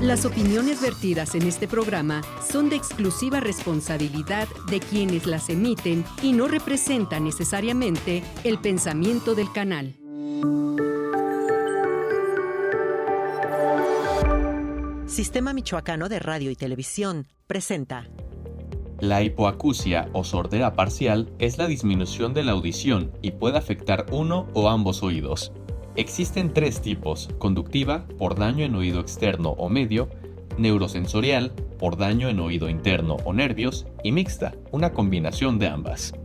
Las opiniones vertidas en este programa son de exclusiva responsabilidad de quienes las emiten y no representan necesariamente el pensamiento del canal. Sistema Michoacano de Radio y Televisión presenta. La hipoacusia o sordera parcial es la disminución de la audición y puede afectar uno o ambos oídos. Existen tres tipos: conductiva, por daño en oído externo o medio; neurosensorial, por daño en oído interno o nervios; y mixta, una combinación de ambas.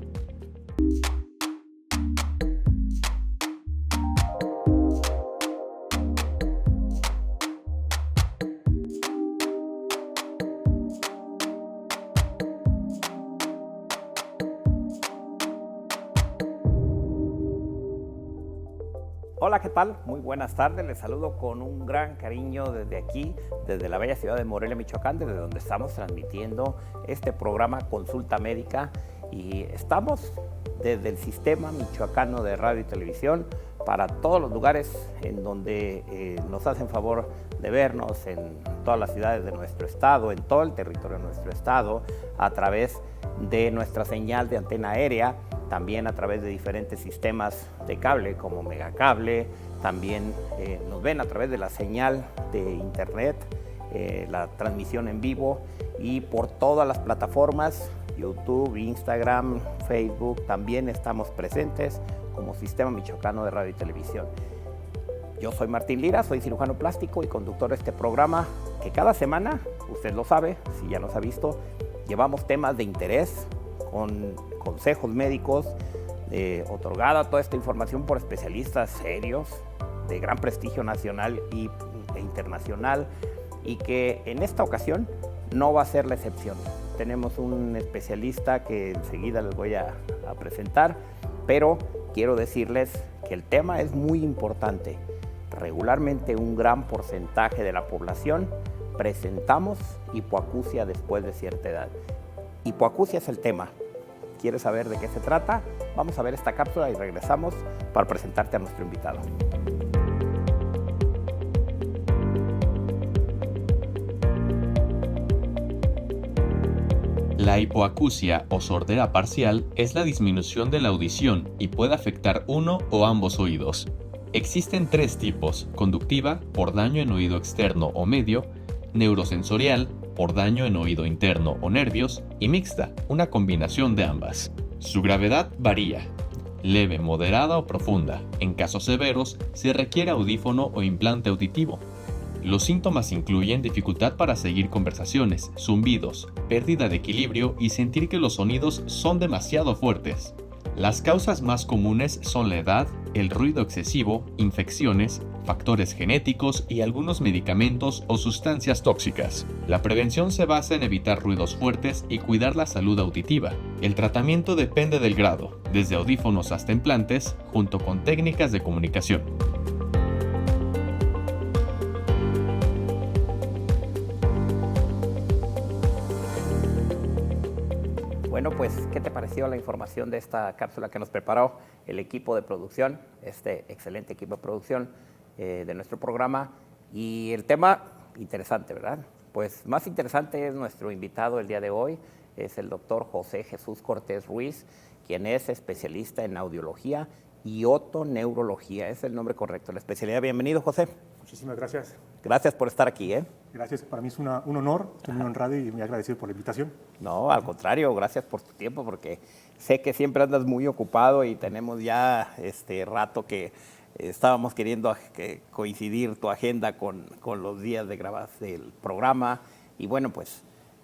Hola, ¿qué tal? Muy buenas tardes. Les saludo con un gran cariño desde aquí, desde la bella ciudad de Morelia, Michoacán, desde donde estamos transmitiendo este programa Consulta Médica. Y estamos desde el Sistema Michoacano de Radio y Televisión para todos los lugares en donde nos hacen favor de vernos, en todas las ciudades de nuestro estado, en todo el territorio de nuestro estado, a través de nuestra señal de antena aérea, también a través de diferentes sistemas de cable como Megacable, también nos ven a través de la señal de internet, la transmisión en vivo, y por todas las plataformas, YouTube, Instagram, Facebook, también estamos presentes como Sistema Michoacano de Radio y Televisión. Yo soy Martín Lira, soy cirujano plástico y conductor de este programa que cada semana, usted lo sabe, si ya nos ha visto, llevamos temas de interés con consejos médicos, otorgada toda esta información por especialistas serios, de gran prestigio nacional e internacional, y que en esta ocasión no va a ser la excepción. Tenemos un especialista que enseguida les voy a presentar, pero quiero decirles que el tema es muy importante. Regularmente un gran porcentaje de la población presentamos hipoacusia después de cierta edad. Hipoacusia es el tema. ¿Quieres saber de qué se trata? Vamos a ver esta cápsula y regresamos para presentarte a nuestro invitado. La hipoacusia o sordera parcial es la disminución de la audición y puede afectar uno o ambos oídos. Existen tres tipos: conductiva, por daño en oído externo o medio; neurosensorial, por daño en oído interno o nervios; y mixta, una combinación de ambas. Su gravedad varía: leve, moderada o profunda. En casos severos, se requiere audífono o implante auditivo. Los síntomas incluyen dificultad para seguir conversaciones, zumbidos, pérdida de equilibrio y sentir que los sonidos son demasiado fuertes. Las causas más comunes son la edad, el ruido excesivo, infecciones, factores genéticos y algunos medicamentos o sustancias tóxicas. La prevención se basa en evitar ruidos fuertes y cuidar la salud auditiva. El tratamiento depende del grado, desde audífonos hasta implantes, junto con técnicas de comunicación. Bueno, pues, ¿qué te pareció la información de esta cápsula que nos preparó el equipo de producción, este excelente equipo de producción de nuestro programa? Y el tema, interesante, ¿verdad? Pues más interesante es nuestro invitado el día de hoy, es el doctor José Jesús Cortés Ruiz, quien es especialista en audiología y otoneurología, es el nombre correcto, la especialidad. Bienvenido, José. Muchísimas gracias. Gracias por estar aquí, ¿eh? Gracias, para mí es un honor, estoy muy honrado y muy agradecido por la invitación. No, al contrario, gracias por tu tiempo, porque sé que siempre andas muy ocupado y tenemos ya rato que estábamos queriendo coincidir tu agenda con los días de grabación del programa. Y bueno, pues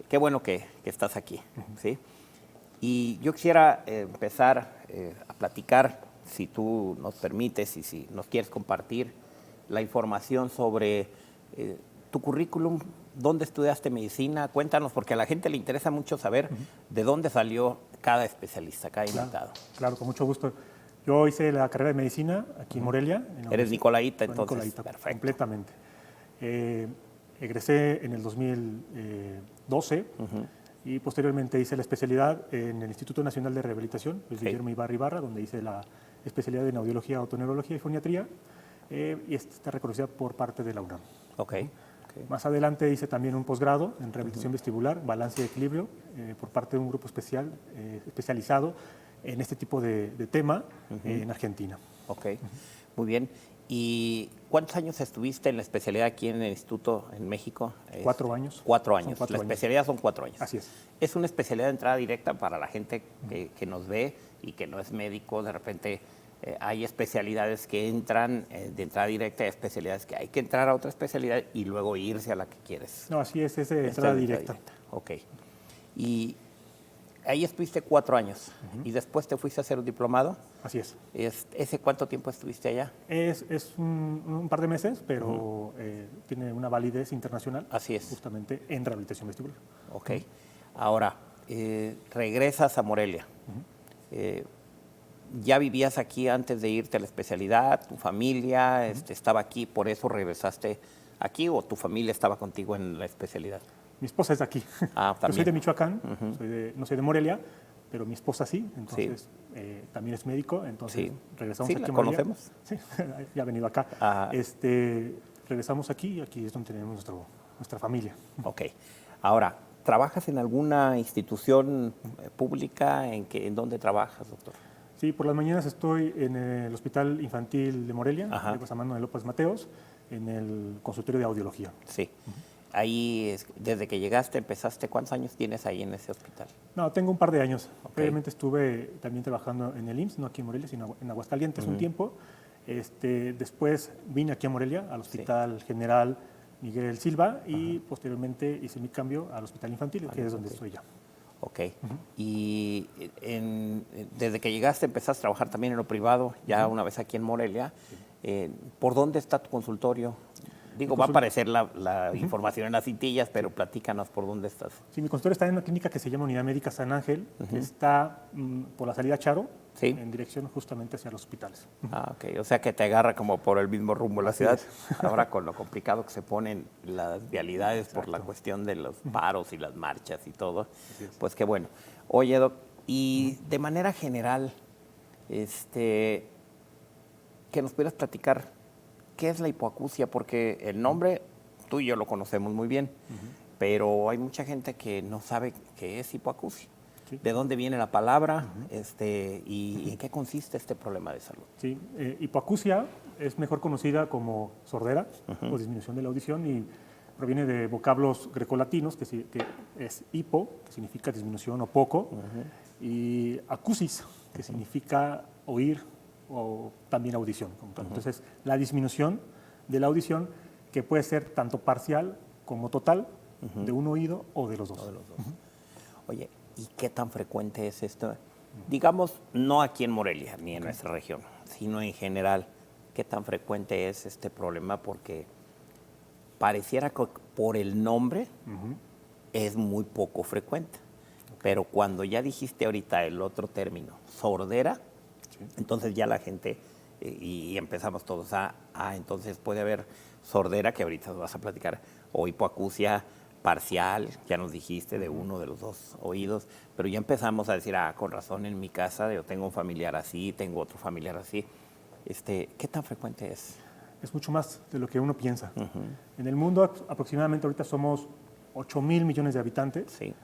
qué bueno que estás aquí, ¿sí? Y yo quisiera empezar a platicar, si tú nos permites y si nos quieres compartir la información sobre tu currículum, dónde estudiaste medicina. Cuéntanos, porque a la gente le interesa mucho saber de dónde salió cada especialista, cada invitado. Claro, con mucho gusto. Yo hice la carrera de medicina aquí en Morelia. Eres nicolaíta, entonces. Nicolaíta, perfecto. Completamente. Egresé en el 2012 y posteriormente hice la especialidad en el Instituto Nacional de Rehabilitación, Luis Guillermo Ibarra, donde hice la especialidad en audiología, otoneurología y foniatría, y está reconocida por parte de la UNAM. Ok. Okay. Más adelante hice también un posgrado en rehabilitación vestibular, balance y equilibrio, por parte de un grupo especializado en este tipo de tema en Argentina. Ok, muy bien. ¿Y cuántos años estuviste en la especialidad aquí en el instituto en México? 4 años. 4 años. Son 4 la años. especialidad son 4 años. Así es. Es una especialidad de entrada directa para la gente que nos ve y que no es médico. De repente hay especialidades que entran de entrada directa, hay especialidades que hay que entrar a otra especialidad y luego irse a la que quieres. No, así es de entrada directa. Ok. Y ahí estuviste 4 años y después te fuiste a hacer un diplomado. Así es. ¿Ese cuánto tiempo estuviste allá? Es un par de meses, pero tiene una validez internacional. Así es. Justamente en rehabilitación vestibular. Ok. Ahora, regresas a Morelia. ¿Ya vivías aquí antes de irte a la especialidad? ¿Tu familia estaba aquí, por eso regresaste aquí o tu familia estaba contigo en la especialidad? Mi esposa es de aquí. Ah, yo soy de también. Michoacán, no soy de Morelia, pero mi esposa sí, entonces también es médico, entonces regresamos Sí, aquí ¿la a Morelia. conocemos? Sí, ya ha venido acá. Ah. Regresamos aquí y aquí es donde tenemos nuestra familia. Ok. Ahora, ¿trabajas en alguna institución pública? ¿En dónde trabajas, doctor? Sí, por las mañanas estoy en el Hospital Infantil de Morelia, de José Manuel López Mateos, en el consultorio de audiología. Sí. Ahí, desde que llegaste, empezaste, ¿cuántos años tienes ahí en ese hospital? No, tengo un par de años. Okay. Previamente estuve también trabajando en el IMSS, no aquí en Morelia, sino en Aguascalientes un tiempo. Después vine aquí a Morelia, al Hospital General Miguel Silva, y posteriormente hice mi cambio al Hospital Infantil, que es donde estoy ya. Ok. Y desde que llegaste empezaste a trabajar también en lo privado, ya una vez aquí en Morelia. ¿Por dónde está tu consultorio? Digo, va a aparecer la información en las cintillas, pero platícanos por dónde estás. Sí, mi consultorio está en una clínica que se llama Unidad Médica San Ángel, que está por la salida Charo, en dirección justamente hacia los hospitales. Ah, ok. O sea que te agarra como por el mismo rumbo la ciudad. Ahora con lo complicado que se ponen las vialidades por la cuestión de los paros y las marchas y todo, pues qué bueno. Oye, Doc, y de manera general, que nos pudieras platicar qué es la hipoacusia, porque el nombre tú y yo lo conocemos muy bien, pero hay mucha gente que no sabe qué es hipoacusia. Sí. ¿De dónde viene la palabra y en qué consiste este problema de salud? Sí, hipoacusia es mejor conocida como sordera o disminución de la audición y proviene de vocablos grecolatinos, que es hipo, que significa disminución o poco, y acusis, que significa oír o también audición. Entonces, la disminución de la audición, que puede ser tanto parcial como total, de un oído o de los dos. Oye, ¿y qué tan frecuente es esto? Digamos, no aquí en Morelia, ni en nuestra región, sino en general, ¿qué tan frecuente es este problema? Porque pareciera que por el nombre es muy poco frecuente, pero cuando ya dijiste ahorita el otro término, sordera, entonces ya la gente, y empezamos todos entonces puede haber sordera, que ahorita vas a platicar, o hipoacusia parcial, ya nos dijiste, de uno de los dos oídos, pero ya empezamos a decir, con razón, en mi casa yo tengo un familiar así, tengo otro familiar así. ¿Qué tan frecuente es? Es mucho más de lo que uno piensa. En el mundo aproximadamente ahorita somos 8,000 millones de habitantes. Sí.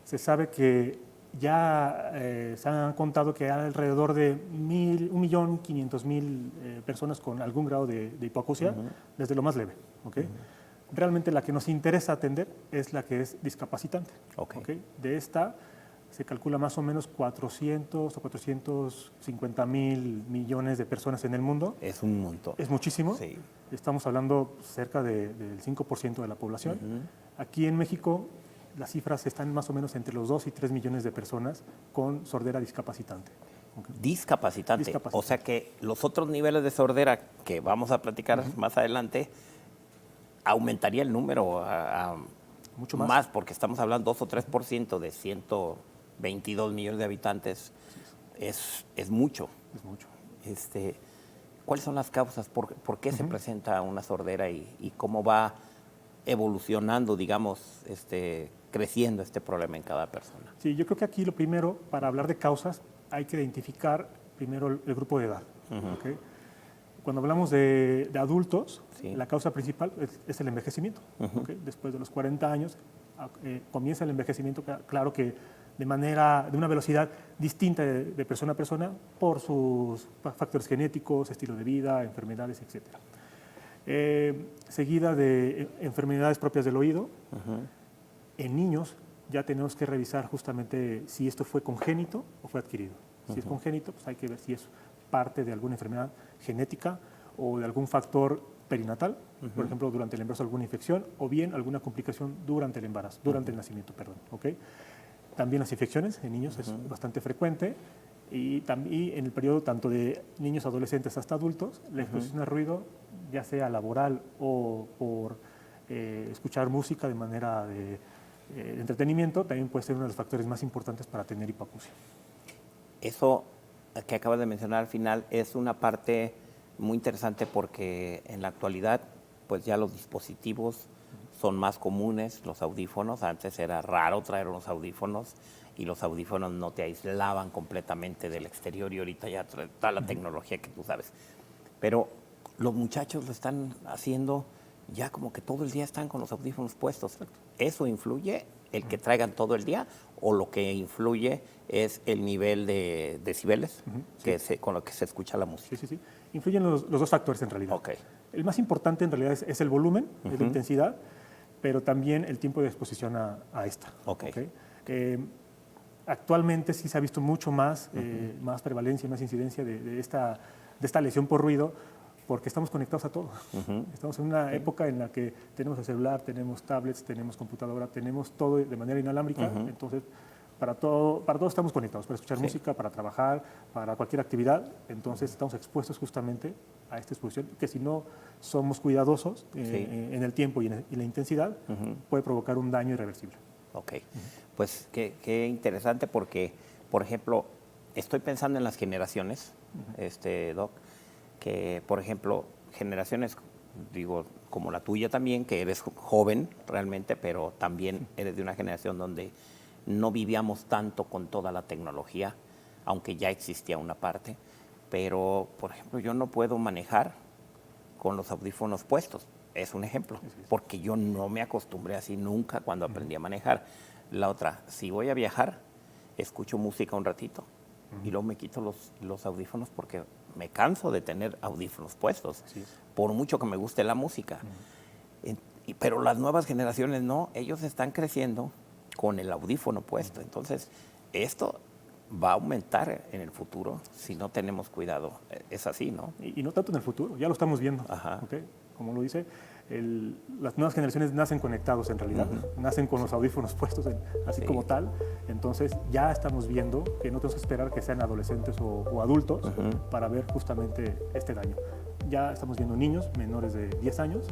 Se sabe que ya se han contado que hay alrededor de 1.500.000 personas con algún grado de hipoacusia, desde lo más leve. ¿Okay? Realmente la que nos interesa atender es la que es discapacitante. ¿Okay? De esta se calcula más o menos 400 o 450.000 millones de personas en el mundo. Es un montón. Es muchísimo. Sí. Estamos hablando cerca del 5% de la población. Aquí en México las cifras están más o menos entre los 2 y 3 millones de personas con sordera discapacitante. Okay. Discapacitante. O sea que los otros niveles de sordera que vamos a platicar más adelante, aumentaría el número mucho más, porque estamos hablando 2 o 3% de 122 millones de habitantes. Es mucho. Es mucho. ¿Cuáles son las causas? ¿Por qué se presenta una sordera y cómo va evolucionando, digamos, creciendo este problema en cada persona? Sí, yo creo que aquí lo primero, para hablar de causas, hay que identificar primero el grupo de edad. ¿Okay? Cuando hablamos de adultos, Sí. la causa principal es el envejecimiento. ¿Ok? Después de los 40 años comienza el envejecimiento, claro que de una velocidad distinta de persona a persona por sus factores genéticos, estilo de vida, enfermedades, etc. Seguida de enfermedades propias del oído. En niños ya tenemos que revisar justamente si esto fue congénito o fue adquirido. Si es congénito, pues hay que ver si es parte de alguna enfermedad genética o de algún factor perinatal, por ejemplo, durante el embarazo alguna infección o bien alguna complicación durante el embarazo, durante el nacimiento, perdón. ¿Okay? También las infecciones en niños es bastante frecuente y en el periodo tanto de niños, adolescentes hasta adultos, la exposición a ruido, ya sea laboral o por escuchar música de manera de entretenimiento, también puede ser uno de los factores más importantes para tener hipoacusia. Eso que acabas de mencionar al final es una parte muy interesante porque en la actualidad pues ya los dispositivos son más comunes, los audífonos. Antes era raro traer unos audífonos y los audífonos no te aislaban completamente del exterior y ahorita ya está la tecnología que tú sabes. Pero los muchachos lo están haciendo ya como que todo el día están con los audífonos puestos. ¿Eso influye el que traigan todo el día o lo que influye es el nivel de decibeles con lo que se escucha la música? Sí. Influyen los dos factores en realidad. Okay. El más importante en realidad es el volumen, es la intensidad, pero también el tiempo de exposición a esta. Okay. Actualmente sí se ha visto mucho más, más prevalencia, más incidencia de esta lesión por ruido, porque estamos conectados a todo. Estamos en una época en la que tenemos el celular, tenemos tablets, tenemos computadora, tenemos todo de manera inalámbrica, entonces para todo estamos conectados, para escuchar música, para trabajar, para cualquier actividad, entonces estamos expuestos justamente a esta exposición, que si no somos cuidadosos en el tiempo y en la intensidad, puede provocar un daño irreversible. Ok, pues qué interesante porque, por ejemplo, estoy pensando en las generaciones, Doc, que, por ejemplo, generaciones, digo, como la tuya también, que eres joven realmente, pero también eres de una generación donde no vivíamos tanto con toda la tecnología, aunque ya existía una parte, pero, por ejemplo, yo no puedo manejar con los audífonos puestos, es un ejemplo, porque yo no me acostumbré así nunca cuando aprendí a manejar. La otra, si voy a viajar, escucho música un ratito y luego me quito los audífonos porque me canso de tener audífonos puestos, por mucho que me guste la música. Pero las nuevas generaciones no, ellos están creciendo con el audífono puesto. Entonces, esto va a aumentar en el futuro si no tenemos cuidado. Es así, ¿no? Y no tanto en el futuro, ya lo estamos viendo. ¿Okay? Como lo dice, las nuevas generaciones nacen conectados en realidad, nacen con los audífonos puestos así como tal. Entonces ya estamos viendo que no tenemos que esperar que sean adolescentes o adultos para ver justamente este daño. Ya estamos viendo niños menores de 10 años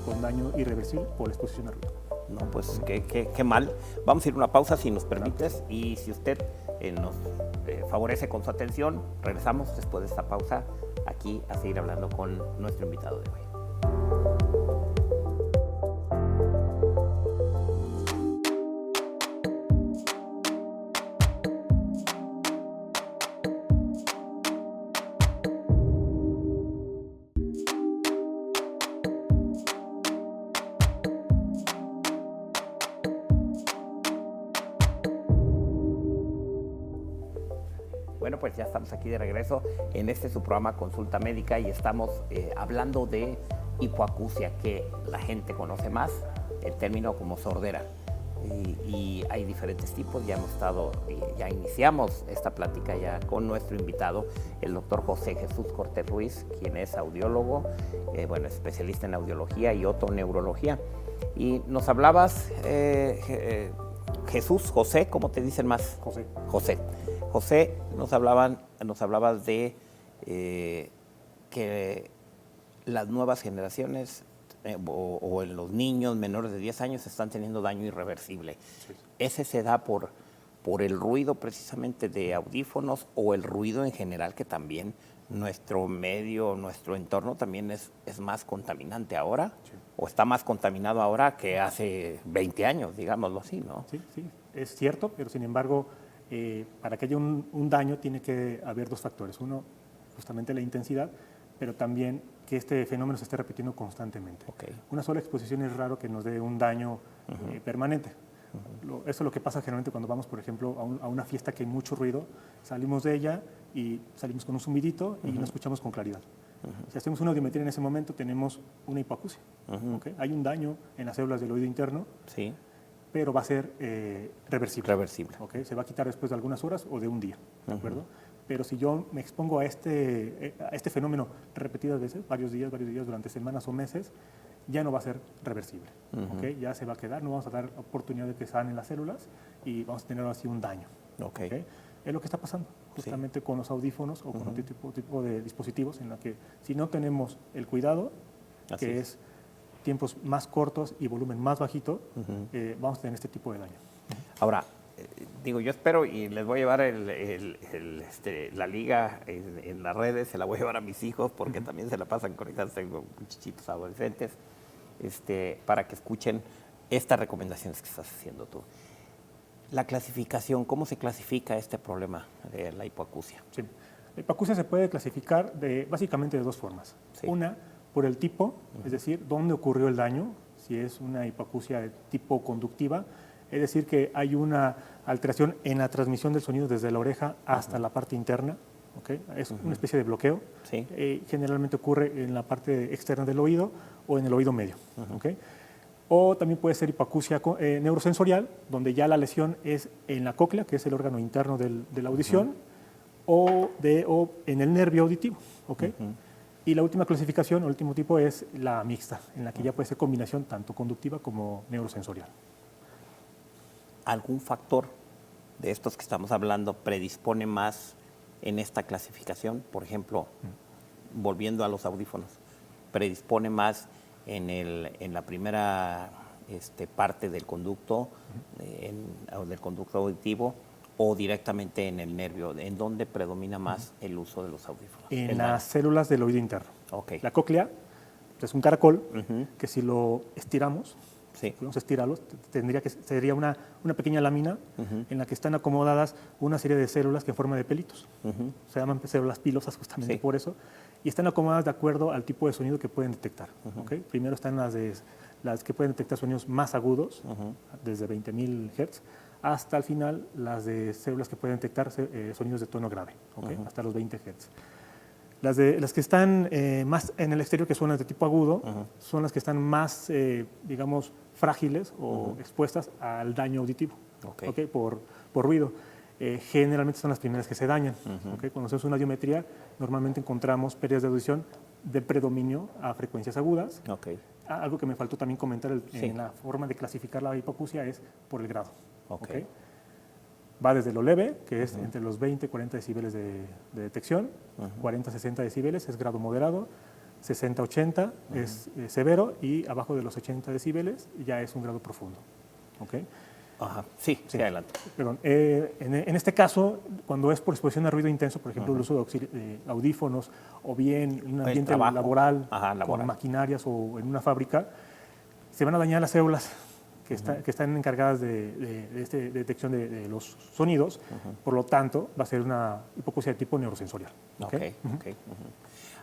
con daño irreversible por exposición a ruido. No, pues qué mal. Vamos a ir a una pausa si nos permites y si usted nos favorece con su atención, regresamos después de esta pausa aquí a seguir hablando con nuestro invitado de hoy. Bueno, pues ya estamos aquí de regreso en su programa Consulta Médica y estamos hablando de hipoacusia, que la gente conoce más el término como sordera. Y hay diferentes tipos, ya iniciamos esta plática ya con nuestro invitado, el doctor José Jesús Cortés Ruiz, quien es audiólogo, especialista en audiología y otoneurología. Y nos hablabas, José, ¿cómo te dicen más? José, nos hablabas de que las nuevas generaciones o en los niños menores de 10 años están teniendo daño irreversible. ¿Ese se da por el ruido precisamente de audífonos o el ruido en general, que también nuestro medio, nuestro entorno también es más contaminante ahora? ¿O está más contaminado ahora que hace 20 años, digámoslo así, no? Sí, es cierto, pero sin embargo, para que haya un daño tiene que haber dos factores. Uno, justamente la intensidad, pero también que este fenómeno se esté repitiendo constantemente. Okay. Una sola exposición es raro que nos dé un daño permanente. Eso es lo que pasa generalmente cuando vamos, por ejemplo, a una fiesta que hay mucho ruido, salimos de ella y salimos con un zumbidito y no escuchamos con claridad. Si hacemos una audiometría en ese momento, tenemos una hipoacusia. ¿Okay? Hay un daño en las células del oído interno, Sí. pero va a ser reversible. Reversible. ¿Okay? Se va a quitar después de algunas horas o de un día, ¿de acuerdo? Pero si yo me expongo a este fenómeno repetidas veces, varios días durante semanas o meses, ya no va a ser reversible. ¿Okay? Ya se va a quedar, no vamos a dar oportunidad de que sanen las células y vamos a tener así un daño. Okay. ¿Okay? Es lo que está pasando justamente con los audífonos o con otro tipo de dispositivos en la que si no tenemos el cuidado, Así que es tiempos más cortos y volumen más bajito, vamos a tener este tipo de daño. Ahora, digo, yo espero y les voy a llevar la liga en las redes, se la voy a llevar a mis hijos porque también se la pasan conectados, tengo muchachitos adolescentes, para que escuchen estas recomendaciones que estás haciendo tú. La clasificación, ¿cómo se clasifica este problema de la hipoacusia? Sí. La hipoacusia se puede clasificar básicamente de dos formas. Sí. Una, por el tipo, es decir, dónde ocurrió el daño, si es una hipoacusia de tipo conductiva, es decir, que hay una alteración en la transmisión del sonido desde la oreja hasta la parte interna. ¿Okay? Es una especie de bloqueo. Sí. Generalmente ocurre en la parte externa del oído o en el oído medio. ¿Okay? O también puede ser hipoacusia neurosensorial, donde ya la lesión es en la cóclea, que es el órgano interno de la audición, o en el nervio auditivo. ¿Okay? Y la última clasificación, el último tipo, es la mixta, en la que ya puede ser combinación tanto conductiva como neurosensorial. ¿Algún factor de estos que estamos hablando predispone más en esta clasificación? Por ejemplo, volviendo a los audífonos, predispone más en la primera parte del conducto, del conducto auditivo, o directamente en el nervio. ¿En dónde predomina más el uso de los audífonos? En las células del oído interno. Okay. La cóclea es un caracol que si lo estiramos, Sí. podemos estirarlo, sería una pequeña lámina en la que están acomodadas una serie de células que en forma de pelitos. Se llaman células pilosas justamente por eso. Y están acomodadas de acuerdo al tipo de sonido que pueden detectar. ¿Okay? Primero están las que pueden detectar sonidos más agudos, desde 20.000 Hz, hasta el final las de células que pueden detectar sonidos de tono grave, ¿okay? Hasta los 20 Hz. Las que están más en el exterior, que son las de tipo agudo, son las que están más, digamos, frágiles o expuestas al daño auditivo, ¿okay? Por ruido. Generalmente son las primeras que se dañan. ¿Okay? Cuando hacemos una audiometría, normalmente encontramos pérdidas de audición de predominio a frecuencias agudas. Okay. Algo que me faltó también comentar en la forma de clasificar la hipoacusia es por el grado. ¿Okay? Va desde lo leve, que es entre los 20 y 40 decibeles de detección, 40-60 decibeles es grado moderado, 60-80 es severo y abajo de los 80 decibeles ya es un grado profundo. ¿Okay? Ajá. Sí, adelante. Perdón, en este caso, cuando es por exposición a ruido intenso, por ejemplo, el uso de audífonos o bien en un ambiente laboral, con maquinarias o en una fábrica, se van a dañar las células que están encargadas de detección de los sonidos, por lo tanto, va a ser una hipoacusia de tipo neurosensorial. ¿Okay?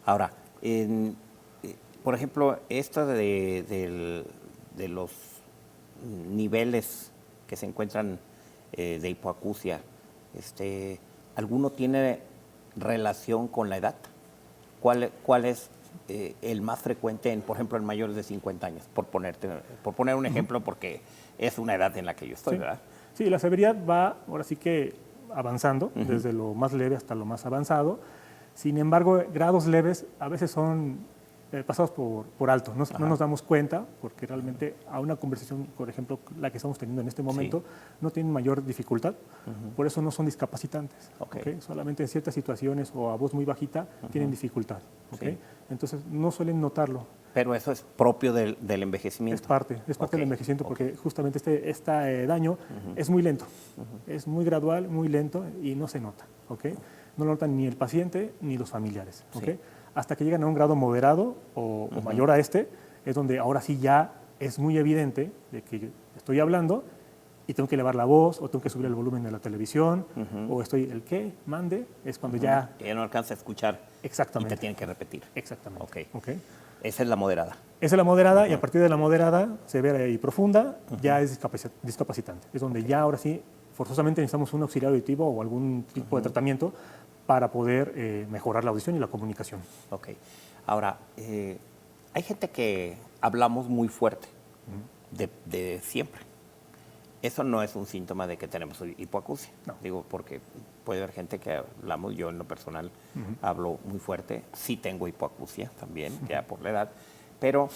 Ahora, por ejemplo, esta de los niveles que se encuentran de hipoacusia, ¿alguno tiene relación con la edad? ¿Cuál es el más frecuente, por ejemplo, en mayores de 50 años? Por poner un ejemplo, porque es una edad en la que yo estoy, ¿verdad? Sí, la severidad va ahora sí que avanzando, desde lo más leve hasta lo más avanzado. Sin embargo, grados leves a veces son pasados por alto. No nos damos cuenta porque realmente a una conversación, por ejemplo, la que estamos teniendo en este momento, no tienen mayor dificultad. Por eso no son discapacitantes. ¿Okay? Solamente en ciertas situaciones o a voz muy bajita tienen dificultad. ¿Okay? Entonces no suelen notarlo. Pero eso es propio del envejecimiento. Es parte del envejecimiento porque justamente este daño es muy lento. Es muy gradual, muy lento y no se nota. ¿Okay? No lo notan ni el paciente ni los familiares. ¿Okay? Hasta que llegan a un grado moderado o mayor a es donde ahora sí ya es muy evidente de que estoy hablando y tengo que elevar la voz o tengo que subir el volumen de la televisión o estoy mande, es cuando ya no alcanza a escuchar Exactamente. Y te tienen que repetir. Exactamente. Ok. Esa es la moderada. Esa es la moderada y a partir de la moderada, severa y profunda, ya es discapacitante. Es donde ya ahora sí, forzosamente necesitamos un auxiliar auditivo o algún tipo de tratamiento para poder mejorar la audición y la comunicación. Ok. Ahora, hay gente que hablamos muy fuerte, de siempre. Eso no es un síntoma de que tenemos hipoacusia. No. Digo, porque puede haber gente que hablamos, yo en lo personal hablo muy fuerte, sí tengo hipoacusia también, ya por la edad, pero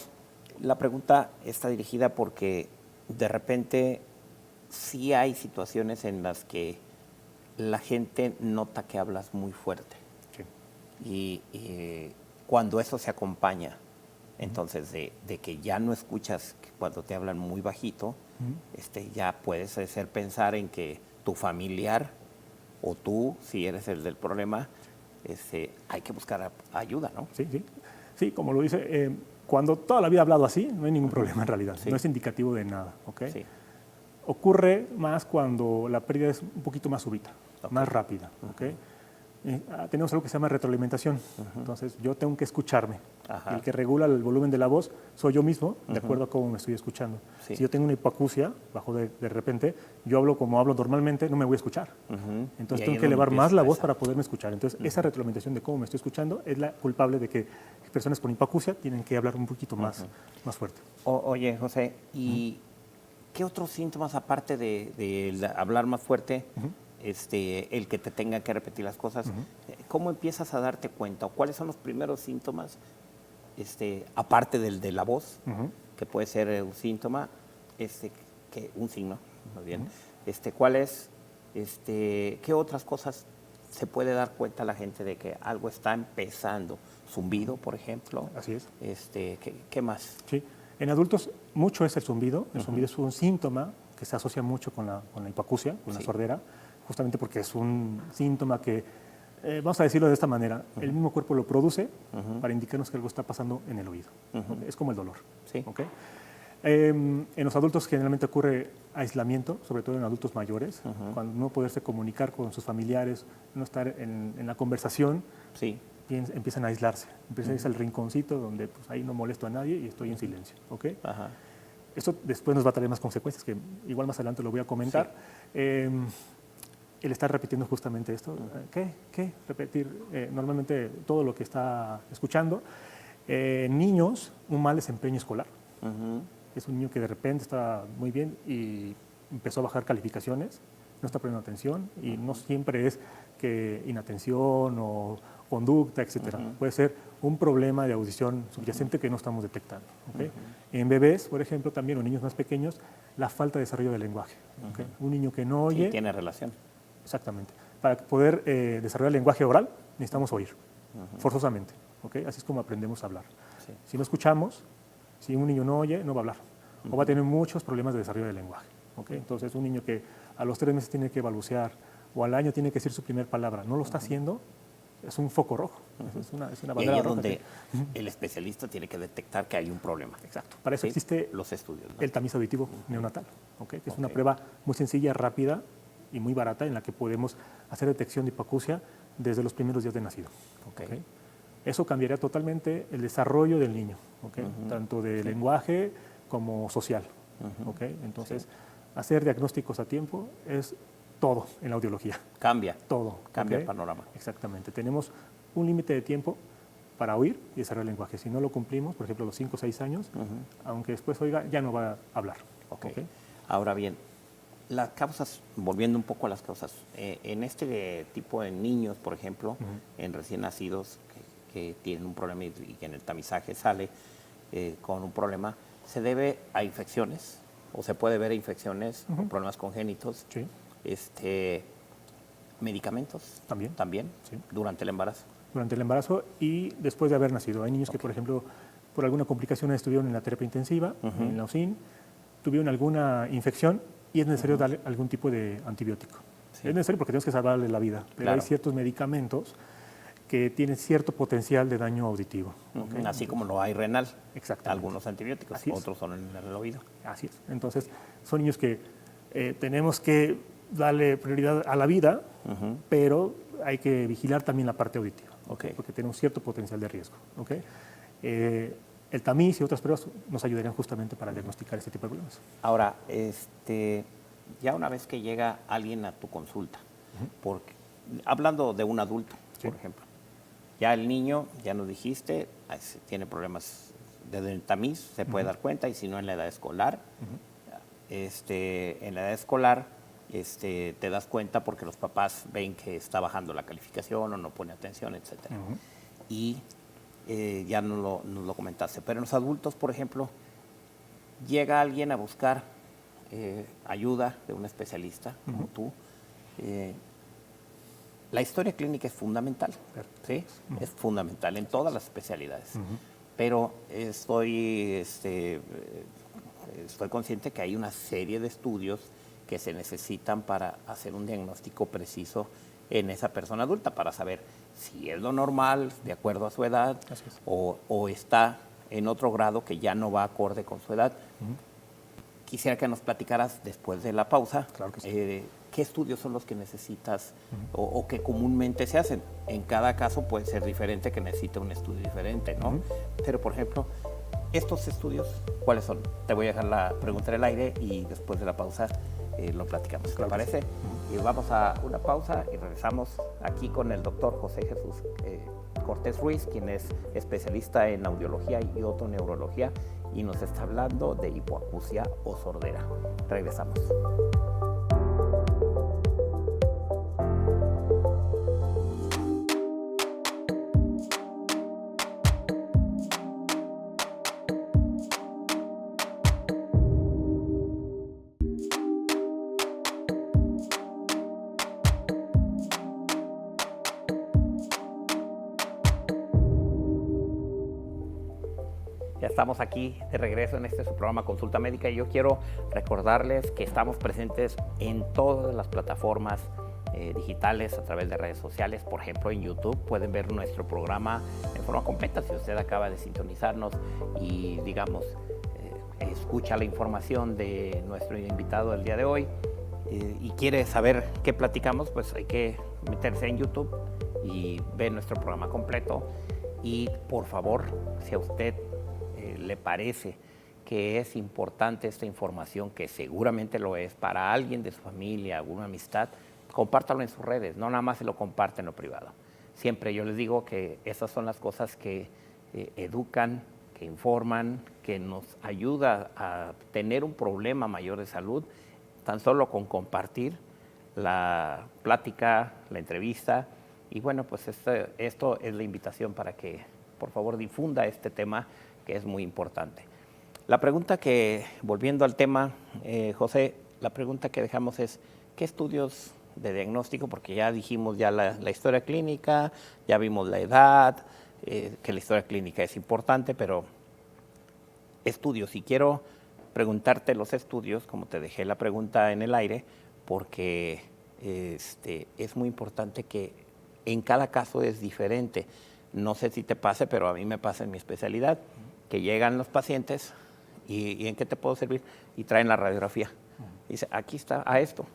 la pregunta está dirigida porque de repente sí hay situaciones en las que la gente nota que hablas muy fuerte. Sí. Y cuando eso se acompaña, entonces de que ya no escuchas cuando te hablan muy bajito, ya puedes hacer pensar en que tu familiar o tú, si eres el del problema, hay que buscar ayuda, ¿no? Sí, como lo dice, cuando toda la vida he hablado así, no hay ningún problema en realidad, Sí. no es indicativo de nada, ¿ok? Sí. Ocurre más cuando la pérdida es un poquito más súbita, Ok. más rápida, ¿ok? Tenemos algo que se llama retroalimentación, entonces yo tengo que escucharme. Ajá. Y el que regula el volumen de la voz soy yo mismo, de acuerdo a cómo me estoy escuchando. Sí. Si yo tengo una hipoacusia, bajo de repente, yo hablo como hablo normalmente, no me voy a escuchar. Entonces Y ahí tengo es que elevar donde más la empieza voz esa. para poderme escuchar. Entonces esa retroalimentación de cómo me estoy escuchando es la culpable de que personas con hipoacusia tienen que hablar un poquito más fuerte. Oye, José, ¿y qué otros síntomas aparte de hablar más fuerte, el que te tengan que repetir las cosas, cómo empiezas a darte cuenta o cuáles son los primeros síntomas, aparte del de la voz, que puede ser un síntoma, un signo, más bien, cuál es, qué otras cosas se puede dar cuenta la gente de que algo está empezando? Zumbido, por ejemplo. Así es. ¿Qué más? Sí. En adultos mucho es el zumbido. El zumbido es un síntoma que se asocia mucho con la hipoacusia, con la sordera, justamente porque es un síntoma que, vamos a decirlo de esta manera, el mismo cuerpo lo produce para indicarnos que algo está pasando en el oído. ¿Okay? Es como el dolor. Sí. ¿Okay? En los adultos generalmente ocurre aislamiento, sobre todo en adultos mayores, cuando no poderse comunicar con sus familiares, no estar en la conversación. Sí. Empiezan a aislarse, empiezan a irse al rinconcito donde pues, ahí no molesto a nadie y estoy en silencio. ¿Okay? Ajá. Esto después nos va a traer más consecuencias, que igual más adelante lo voy a comentar. Sí. El estar repitiendo justamente esto, ¿qué? Repetir normalmente todo lo que está escuchando. Niños, un mal desempeño escolar. Es un niño que de repente está muy bien y empezó a bajar calificaciones, no está poniendo atención y no siempre es que inatención o conducta, etcétera. Puede ser un problema de audición subyacente que no estamos detectando. ¿Okay? En bebés, por ejemplo, también o niños más pequeños, la falta de desarrollo del lenguaje. ¿Okay? Un niño que no oye... Sí, tiene relación. Exactamente. Para poder desarrollar el lenguaje oral, necesitamos oír, forzosamente. ¿Okay? Así es como aprendemos a hablar. Sí. Si no escuchamos, si un niño no oye, no va a hablar. O va a tener muchos problemas de desarrollo del lenguaje. ¿Okay? Entonces, un niño que a los 3 meses tiene que balbucear o al año tiene que decir su primer palabra, no lo está haciendo, es un foco rojo. Es una Y bandera ahí es roja. donde el especialista tiene que detectar que hay un problema. Exacto. Para eso ¿Sí? existe Los estudios, ¿no? el tamiz auditivo neonatal, ¿okay? Que es una Ok. prueba muy sencilla, rápida y muy barata en la que podemos hacer detección de hipoacusia desde los primeros días de nacido. Ok. ¿Okay? Eso cambiaría totalmente el desarrollo del niño, ¿okay? Tanto de lenguaje como social. ¿Okay? Entonces, hacer diagnósticos a tiempo es todo en la audiología. Cambia. Todo. Cambia ¿ok? el panorama. Exactamente. Tenemos un límite de tiempo para oír y desarrollar el lenguaje. Si no lo cumplimos, por ejemplo, a los 5 o 6 años, aunque después oiga, ya no va a hablar. Ok. ¿ok? Ahora bien, las causas, volviendo un poco a las causas, en este tipo de niños, por ejemplo, en recién nacidos que tienen un problema y que en el tamizaje sale con un problema, ¿se debe a infecciones o se puede ver infecciones o problemas congénitos? Sí. ¿Medicamentos? También. Sí. Durante el embarazo. Durante el embarazo y después de haber nacido. Hay niños que, por ejemplo, por alguna complicación estuvieron en la terapia intensiva, en la UCIN, tuvieron alguna infección y es necesario darle algún tipo de antibiótico. Sí. Es necesario porque tenemos que salvarle la vida, pero Claro. hay ciertos medicamentos que tienen cierto potencial de daño auditivo. ¿ok? Así como lo hay renal. Exactamente. Algunos antibióticos, Así es. otros son en el oído. Así es. Entonces, son niños que tenemos que darle prioridad a la vida, pero hay que vigilar también la parte auditiva. Ok. porque tiene un cierto potencial de riesgo. ¿Ok? El tamiz y otras pruebas nos ayudarían justamente para diagnosticar este tipo de problemas. Ahora, ya una vez que llega alguien a tu consulta, porque, hablando de un adulto, Sí. por ejemplo, ya el niño, ya nos dijiste, tiene problemas de tamiz, se puede dar cuenta, y si no en la edad escolar, en la edad escolar te das cuenta porque los papás ven que está bajando la calificación o no pone atención, etc. Y ya nos lo comentaste. Pero en los adultos, por ejemplo, llega alguien a buscar ayuda de un especialista como tú. La historia clínica es fundamental, ¿sí? Es fundamental en todas las especialidades. Pero estoy consciente que hay una serie de estudios que se necesitan para hacer un diagnóstico preciso en esa persona adulta, para saber si es lo normal, de acuerdo a su edad, o está en otro grado que ya no va acorde con su edad. Quisiera que nos platicaras después de la pausa, Claro que sí. qué estudios son los que necesitas o que comúnmente se hacen. En cada caso puede ser diferente, que necesite un estudio diferente, ¿no? Pero, por ejemplo, estos estudios, ¿cuáles son? Te voy a dejar la pregunta en el aire y después de la pausa lo platicamos. ¿Te parece? Y vamos a una pausa y regresamos aquí con el doctor José Jesús Cortés Ruiz, quien es especialista en audiología y otoneurología y nos está hablando de hipoacusia o sordera. Regresamos. Ya estamos aquí de regreso en su programa Consulta Médica y yo quiero recordarles que estamos presentes en todas las plataformas digitales a través de redes sociales. Por ejemplo, en YouTube pueden ver nuestro programa en forma completa. Si usted acaba de sintonizarnos y, digamos, escucha la información de nuestro invitado del día de hoy y quiere saber qué platicamos, pues hay que meterse en YouTube y ver nuestro programa completo. Y, por favor, si a usted le parece que es importante esta información, que seguramente lo es para alguien de su familia, alguna amistad, compártalo en sus redes, no nada más se lo comparte en lo privado. Siempre yo les digo que esas son las cosas que educan, que informan, que nos ayuda a tener un problema mayor de salud, tan solo con compartir la plática, la entrevista. Y bueno, pues esto es la invitación para que por favor difunda este tema, que es muy importante. La pregunta volviendo al tema, José, la pregunta que dejamos es, ¿qué estudios de diagnóstico? Porque ya dijimos la historia clínica, ya vimos la edad, que la historia clínica es importante, pero estudios, y quiero preguntarte los estudios, como te dejé la pregunta en el aire, porque es muy importante que en cada caso es diferente. No sé si te pase, pero a mí me pasa en mi especialidad, que llegan los pacientes y ¿en qué te puedo servir? Y traen la radiografía. Dice, aquí está, a esto.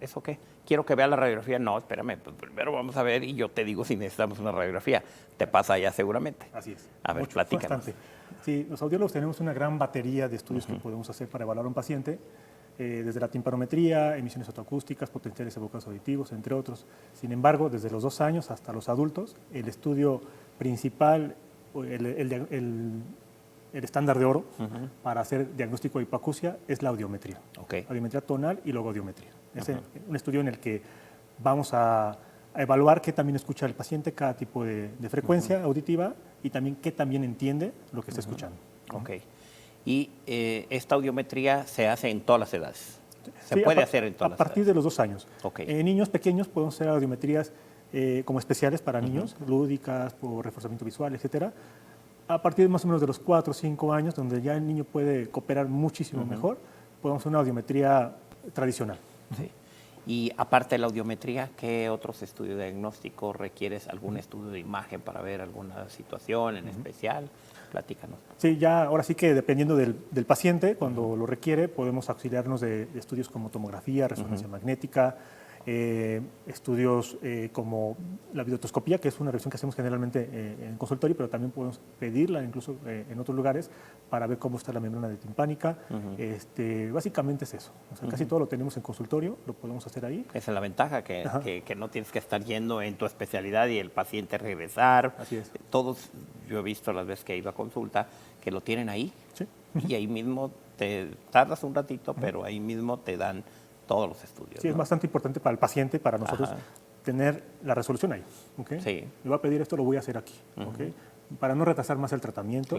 ¿Eso qué? Quiero que vea la radiografía. No, espérame, pues primero vamos a ver y yo te digo si necesitamos una radiografía. Te pasa ya seguramente. Así es. A ver, platícanos. Bastante. Sí, los audiólogos tenemos una gran batería de estudios que podemos hacer para evaluar a un paciente, desde la timpanometría, emisiones autoacústicas, potenciales evocados auditivos, entre otros. Sin embargo, desde los 2 años hasta los adultos, el estudio principal, el estándar de oro para hacer diagnóstico de hipoacusia es la audiometría. Audiometría tonal y luego audiometría. Es un estudio en el que vamos a evaluar qué también escucha el paciente, cada tipo de frecuencia auditiva y también qué también entiende lo que está escuchando. Y esta audiometría se hace en todas las edades. Se puede hacer en todas las edades. A partir de los 2 años. En niños pequeños podemos hacer audiometrías como especiales para niños, lúdicas, por reforzamiento visual, etcétera. A partir más o menos de los 4 o 5 años, donde ya el niño puede cooperar muchísimo mejor, podemos hacer una audiometría tradicional. Sí. Y aparte de la audiometría, ¿qué otros estudios diagnósticos requieres? ¿Algún estudio de imagen para ver alguna situación en especial? Platícanos. Sí, ya ahora sí que dependiendo del paciente, cuando lo requiere, podemos auxiliarnos de estudios como tomografía, resonancia magnética, estudios como la videotoscopía, que es una revisión que hacemos generalmente en consultorio, pero también podemos pedirla incluso en otros lugares para ver cómo está la membrana de timpánica. Básicamente es eso. O sea, casi todo lo tenemos en consultorio, lo podemos hacer ahí. Esa es la ventaja, que no tienes que estar yendo en tu especialidad y el paciente regresar. Así es. Todos, yo he visto las veces que he ido a consulta, que lo tienen ahí. Sí. Y ahí mismo te tardas un ratito, pero ahí mismo te dan todos los estudios. Sí, ¿no? es bastante importante para el paciente, para nosotros, tener la resolución ahí. ¿Okay? Sí. Le voy a pedir esto, lo voy a hacer aquí. ¿Okay? Para no retrasar más el tratamiento,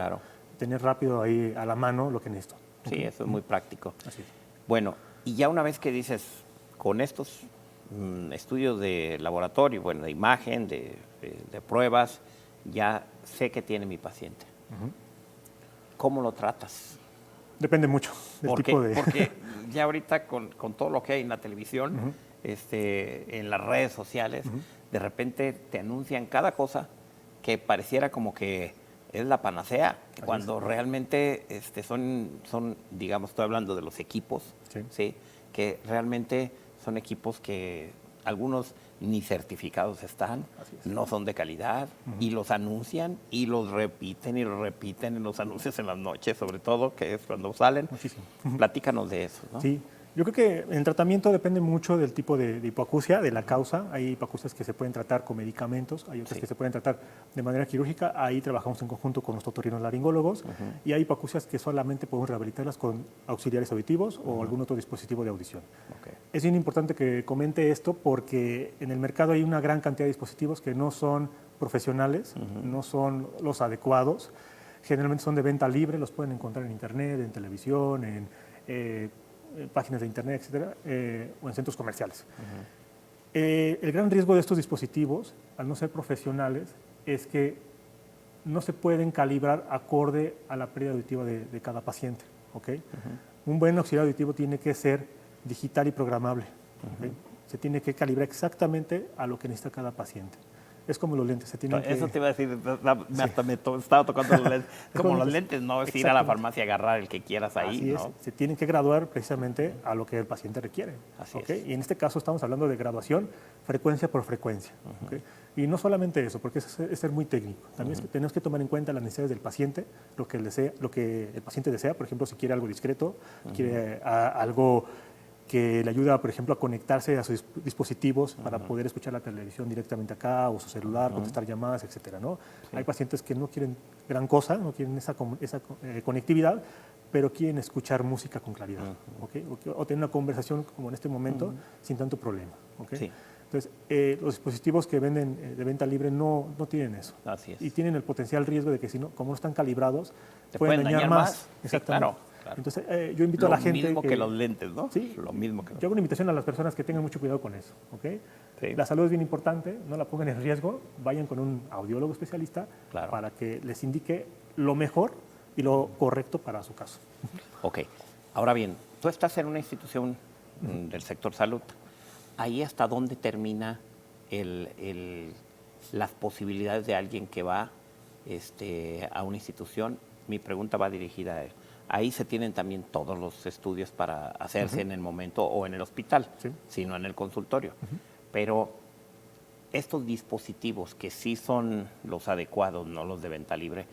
tener rápido ahí a la mano lo que necesito. Sí, eso es muy práctico. Así es. Bueno, y ya una vez que dices, con estos estudios de laboratorio, bueno, de imagen, de pruebas, ya sé que tiene mi paciente. ¿Cómo lo tratas? Depende mucho del tipo de... Porque ya ahorita con todo lo que hay en la televisión, en las redes sociales, de repente te anuncian cada cosa que pareciera como que es la panacea, cuando realmente son, digamos, estoy hablando de los equipos, ¿sí? Que realmente son equipos que algunos ni certificados están, no son de calidad, y los anuncian y los repiten y los repiten en los anuncios en las noches, sobre todo, que es cuando salen. Muchísimo. Platícanos de eso, ¿no? Sí, yo creo que el tratamiento depende mucho del tipo de hipoacusia, de la causa. Hay hipoacusias que se pueden tratar con medicamentos, hay otras que se pueden tratar de manera quirúrgica. Ahí trabajamos en conjunto con los otorrinolaringólogos. Y hay hipoacusias que solamente podemos rehabilitarlas con auxiliares auditivos o algún otro dispositivo de audición. Es bien importante que comente esto porque en el mercado hay una gran cantidad de dispositivos que no son profesionales, no son los adecuados. Generalmente son de venta libre, los pueden encontrar en internet, en televisión, en páginas de internet, etcétera, o en centros comerciales. El gran riesgo de estos dispositivos, al no ser profesionales, es que no se pueden calibrar acorde a la pérdida auditiva de cada paciente. ¿Okay? Un buen auxiliar auditivo tiene que ser digital y programable. ¿Okay? Se tiene que calibrar exactamente a lo que necesita cada paciente. Es como los lentes. Eso te iba a decir, hasta me estaba tocando los lentes. Como los lentes, no es ir a la farmacia y agarrar el que quieras ahí. Así es. Se tienen que graduar precisamente a lo que el paciente requiere. Así es. Y en este caso estamos hablando de graduación frecuencia por frecuencia. ¿Okay? Y no solamente eso, porque es ser muy técnico. También es que tenemos que tomar en cuenta las necesidades del paciente, lo que el paciente desea. Por ejemplo, si quiere algo discreto, quiere algo que le ayuda, por ejemplo, a conectarse a sus dispositivos para poder escuchar la televisión directamente acá, o su celular, contestar llamadas, etcétera, ¿no? Hay pacientes que no quieren gran cosa, no quieren esa conectividad, pero quieren escuchar música con claridad, ¿okay? O tener una conversación como en este momento sin tanto problema. ¿Okay? Entonces, los dispositivos que venden de venta libre no tienen eso. Así es. Y tienen el potencial riesgo de que, si no, como no están calibrados, pueden dañar más. Exactamente. Sí, claro. Entonces, yo invito a la gente... Lo mismo que los lentes, ¿no? Sí. Lo mismo que... Yo hago una invitación a las personas que tengan mucho cuidado con eso, ¿ok? Sí. La salud es bien importante, no la pongan en riesgo, vayan con un audiólogo especialista para que les indique lo mejor y lo correcto para su caso. Ok. Ahora bien, tú estás en una institución del sector salud. ¿Ahí hasta dónde termina las posibilidades de alguien que va a una institución? Mi pregunta va dirigida a él. Ahí se tienen también todos los estudios para hacerse en el momento o en el hospital, sino en el consultorio. Pero estos dispositivos que sí son los adecuados, no los de venta libre,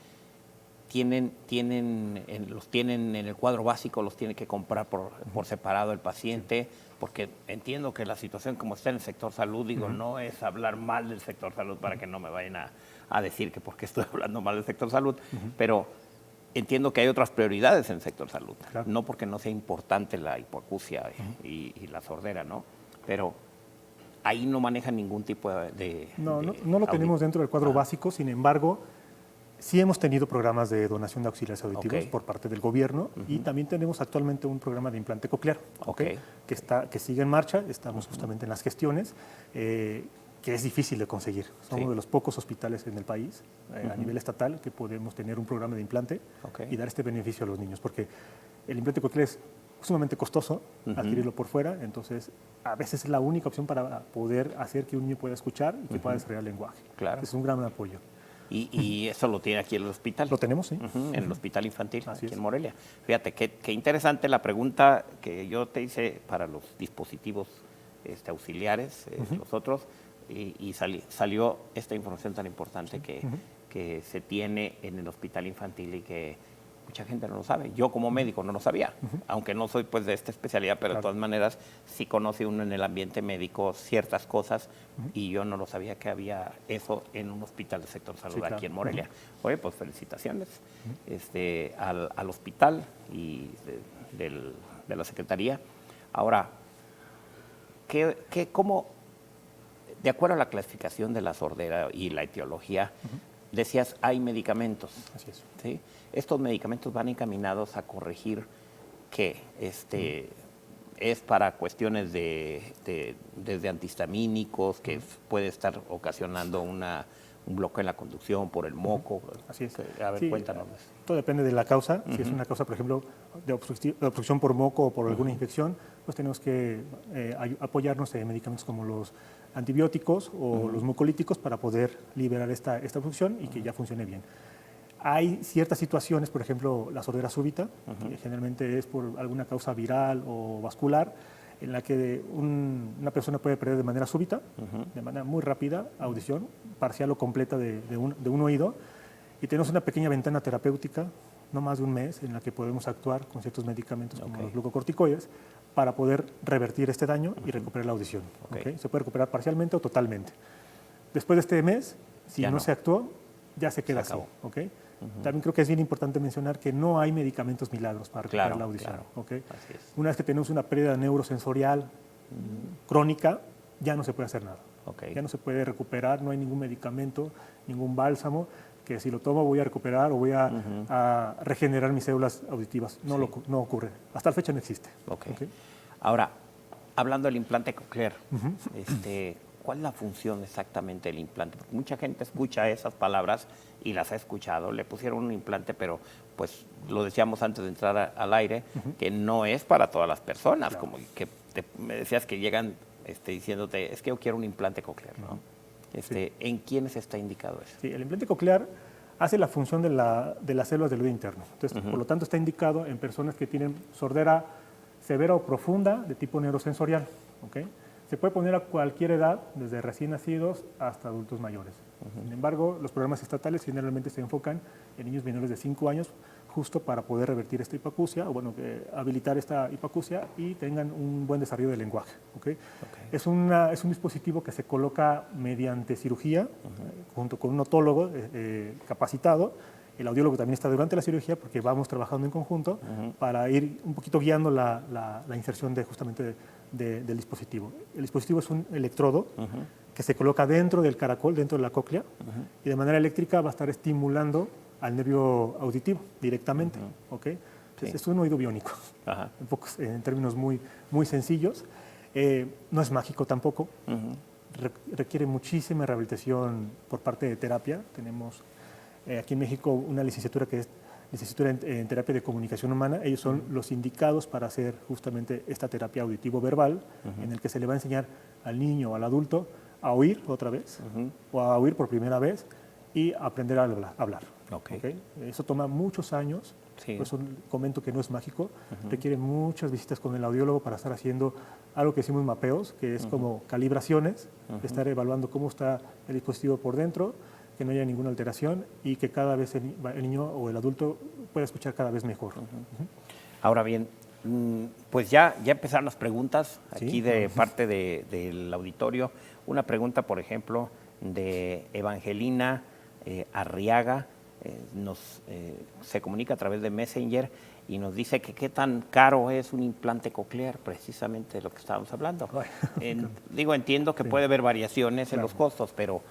los tienen en el cuadro básico, los tiene que comprar por separado el paciente, porque entiendo que la situación como está en el sector salud, digo, no es hablar mal del sector salud para que no me vayan a decir que porque estoy hablando mal del sector salud, pero entiendo que hay otras prioridades en el sector salud, no porque no sea importante la hipoacusia y la sordera, ¿no? Pero ahí no manejan ningún tipo de no lo tenemos dentro del cuadro básico, sin embargo, sí hemos tenido programas de donación de auxiliares auditivos por parte del gobierno y también tenemos actualmente un programa de implante coclear que sigue en marcha, estamos justamente en las gestiones, que es difícil de conseguir. Somos uno de los pocos hospitales en el país, a nivel estatal, que podemos tener un programa de implante y dar este beneficio a los niños, porque el implante coclear es sumamente costoso adquirirlo por fuera, entonces a veces es la única opción para poder hacer que un niño pueda escuchar y que pueda desarrollar el lenguaje. Claro. Es un gran apoyo. Y eso lo tiene aquí el hospital. Lo tenemos, sí. En el hospital infantil, aquí en Morelia. Fíjate, qué interesante la pregunta que yo te hice para los dispositivos auxiliares, los otros, y salió esta información tan importante que se tiene en el hospital infantil y que mucha gente no lo sabe. Yo como médico no lo sabía, aunque no soy pues de esta especialidad, pero de todas maneras sí conoce uno en el ambiente médico ciertas cosas y yo no lo sabía que había eso en un hospital del sector salud aquí en Morelia. Oye, pues felicitaciones al hospital y de la Secretaría. Ahora, ¿cómo, de acuerdo a la clasificación de la sordera y la etiología, decías, hay medicamentos? Así es. ¿Sí? Estos medicamentos van encaminados a corregir ¿qué? Es para cuestiones desde antihistamínicos, que puede estar ocasionando un bloqueo en la conducción por el moco. Así es. A ver, cuéntanos. Todo depende de la causa. Si es una causa, por ejemplo, de obstrucción por moco o por alguna infección, pues tenemos que apoyarnos en medicamentos como los antibióticos o los mucolíticos para poder liberar esta obstrucción y que ya funcione bien. Hay ciertas situaciones, por ejemplo, la sordera súbita, que generalmente es por alguna causa viral o vascular, en la que una persona puede perder de manera súbita, de manera muy rápida, audición parcial o completa de un oído, y tenemos una pequeña ventana terapéutica, no más de un mes, en la que podemos actuar con ciertos medicamentos como los glucocorticoides para poder revertir este daño y recuperar la audición. Se puede recuperar parcialmente o totalmente. Después de este mes, si no se actuó, ya se queda así. También creo que es bien importante mencionar que no hay medicamentos milagros para recuperar la audición. Así es. Una vez que tenemos una pérdida neurosensorial crónica, ya no se puede hacer nada. Ya no se puede recuperar, no hay ningún medicamento, ningún bálsamo, que si lo tomo voy a recuperar o voy a regenerar mis células auditivas. No ocurre. Hasta la fecha no existe. Ahora, hablando del implante coclear, ¿cuál es la función exactamente del implante? Porque mucha gente escucha esas palabras y las ha escuchado. Le pusieron un implante, pero pues lo decíamos antes de entrar al aire, que no es para todas las personas. Como que me decías que llegan diciéndote, es que yo quiero un implante coclear, ¿no? ¿En quiénes está indicado eso? Sí, el implante coclear hace la función de las células del oído interno. Entonces, por lo tanto, está indicado en personas que tienen sordera severa o profunda de tipo neurosensorial. Se puede poner a cualquier edad, desde recién nacidos hasta adultos mayores. Sin embargo, los programas estatales generalmente se enfocan en niños menores de 5 años, justo para poder revertir esta hipacusia, o habilitar esta hipacusia y tengan un buen desarrollo del lenguaje. Es un dispositivo que se coloca mediante cirugía, junto con un otólogo capacitado. El audiólogo también está durante la cirugía porque vamos trabajando en conjunto para ir un poquito guiando la inserción justamente del dispositivo. El dispositivo es un electrodo que se coloca dentro del caracol, dentro de la cóclea, y de manera eléctrica va a estar estimulando al nervio auditivo directamente. Entonces, es un oído biónico, en términos muy, muy sencillos. No es mágico tampoco. Requiere muchísima rehabilitación por parte de terapia. Tenemos aquí en México una licenciatura que es licenciatura en terapia de comunicación humana. Ellos son los indicados para hacer justamente esta terapia auditivo-verbal, en el que se le va a enseñar al niño o al adulto a oír otra vez, o a oír por primera vez, y aprender a hablar. Eso toma muchos años, por eso comento que no es mágico, requiere muchas visitas con el audiólogo para estar haciendo algo que decimos mapeos, que es como calibraciones, estar evaluando cómo está el dispositivo por dentro, que no haya ninguna alteración y que cada vez el niño o el adulto pueda escuchar cada vez mejor. Ahora bien, pues ya empezaron las preguntas aquí de parte del auditorio. Una pregunta, por ejemplo, de Evangelina Arriaga, se comunica a través de Messenger y nos dice que qué tan caro es un implante coclear, precisamente de lo que estábamos hablando. Entiendo que puede haber variaciones en los costos, pero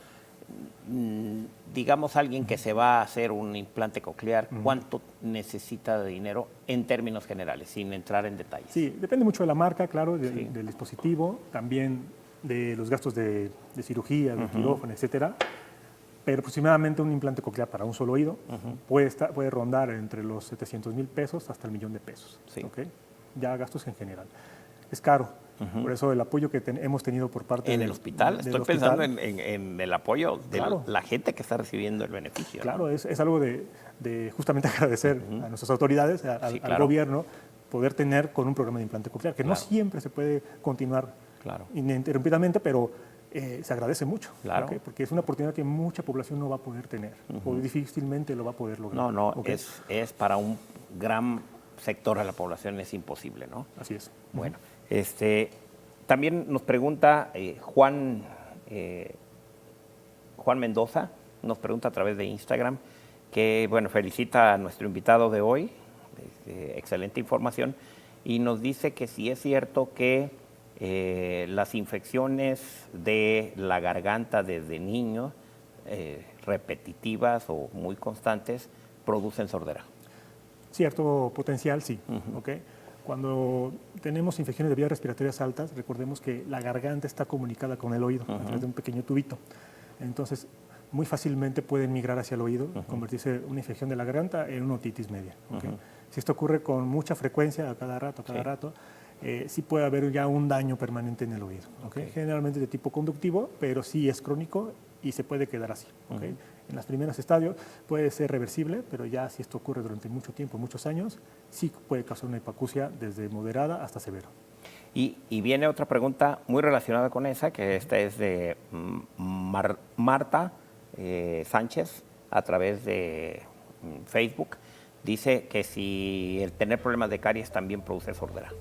digamos alguien que se va a hacer un implante coclear, ¿cuánto necesita de dinero en términos generales, sin entrar en detalles? Sí, depende mucho de la marca, claro, del dispositivo, también de los gastos de cirugía, de quirófano, etcétera. Pero aproximadamente un implante coclear para un solo oído puede rondar entre los 700,000 pesos hasta el $1,000,000 de pesos. Ya gastos en general. Es caro. Por eso el apoyo que hemos tenido por parte en el hospital. Estoy pensando en el apoyo de la gente que está recibiendo el beneficio. Claro, es algo de justamente agradecer a nuestras autoridades, al gobierno, poder tener con un programa de implante coclear, que no siempre se puede continuar Claro. ininterrumpidamente, pero se agradece mucho. Claro. ¿Ok? Porque es una oportunidad que mucha población no va a poder tener, o difícilmente lo va a poder lograr. No, ¿Ok? es para un gran sector de la población es imposible, ¿no? Así es. Bueno, también nos pregunta Juan Mendoza, nos pregunta a través de Instagram, que, bueno, felicita a nuestro invitado de hoy, excelente información, y nos dice que si es cierto que las infecciones de la garganta desde niño, repetitivas o muy constantes, producen sordera. Cierto potencial, sí. ¿Ok? Cuando tenemos infecciones de vías respiratorias altas, recordemos que la garganta está comunicada con el oído a través de un pequeño tubito. Entonces, muy fácilmente pueden migrar hacia el oído, convertirse una infección de la garganta en una otitis media. ¿Okay? Si esto ocurre con mucha frecuencia, a cada rato, sí puede haber ya un daño permanente en el oído. ¿Okay? Generalmente de tipo conductivo, pero sí es crónico y se puede quedar así. ¿Okay? En los primeros estadios puede ser reversible, pero ya si esto ocurre durante mucho tiempo, muchos años, sí puede causar una hipoacusia desde moderada hasta severo. Y viene otra pregunta muy relacionada con esa, que esta es de Marta Sánchez a través de Facebook. Dice que si el tener problemas de caries también produce sordera.